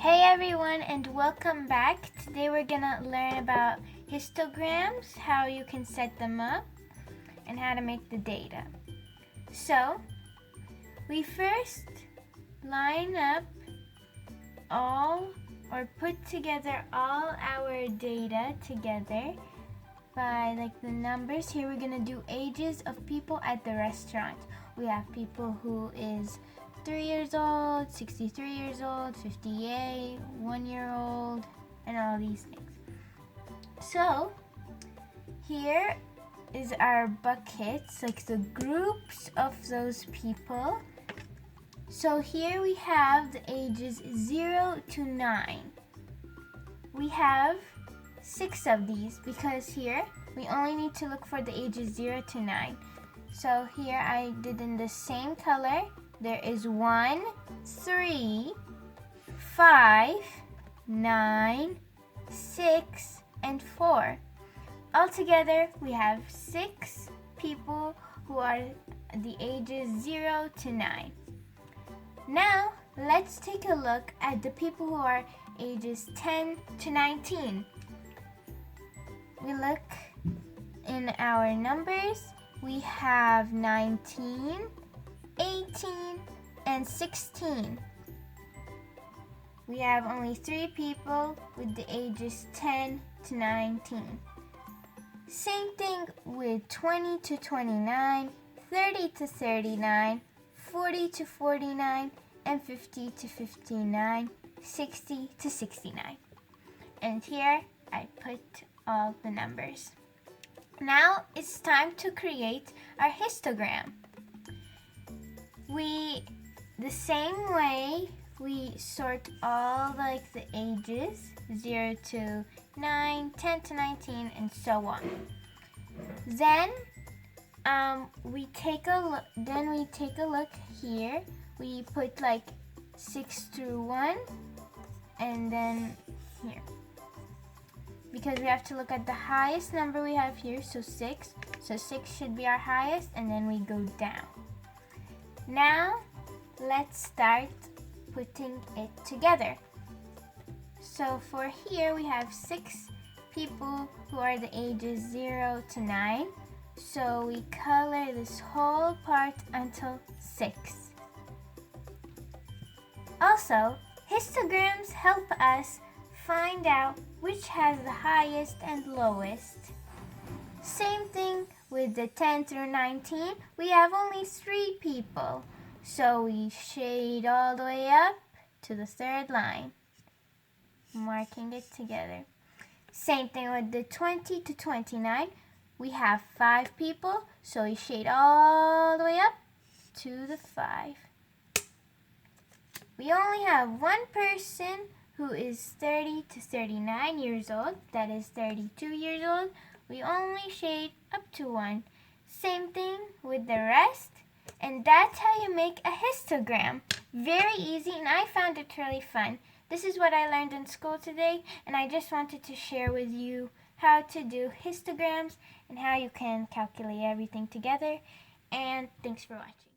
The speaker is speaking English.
Hey everyone, and welcome back. Today we're gonna learn about histograms, how you can set them up, and how to make the data. So, we first line up put together all our data together by the numbers. Here we're gonna do ages of people at the restaurant. We have people who is 3 years old, 63 years old, 58, 1 year old, and all these things. So here is our buckets, the groups of those people. So here we have the ages 0 to 9. We have 6 of these because here we only need to look for the ages 0 to 9. So here I did in the same color. There is 1, 3, 5, 9, 6, and 4. Altogether, we have 6 people who are the ages 0 to 9. Now, let's take a look at the people who are ages 10 to 19. We look in our numbers. We have 19, 18, and 16. We have only 3 people with the ages 10 to 19. Same thing with 20 to 29, 30 to 39, 40 to 49, and 50 to 59, 60 to 69. And here I put all the numbers. Now it's time to create our histogram. The same way we sort all the ages 0 to 9, 10 to 19, and so on. Then we take a look here. We put 6 through 1 and then here. Because we have to look at the highest number we have here, so 6. So 6 should be our highest, and then we go down. Now, let's start putting it together. So for here, we have 6 people who are the ages 0 to 9. So we color this whole part until 6. Also, histograms help us find out which has the highest and lowest. Same thing with the 10 through 19, we have only 3 people. So we shade all the way up to the 3rd line, marking it together. Same thing with the 20 to 29, we have 5 people. So we shade all the way up to the 5. We only have 1 person who is 30 to 39 years old, that is 32 years old. We only shade up to 1. Same thing with the rest. And that's how you make a histogram. Very easy, and I found it really fun. This is what I learned in school today, and I just wanted to share with you how to do histograms and how you can calculate everything together. And thanks for watching.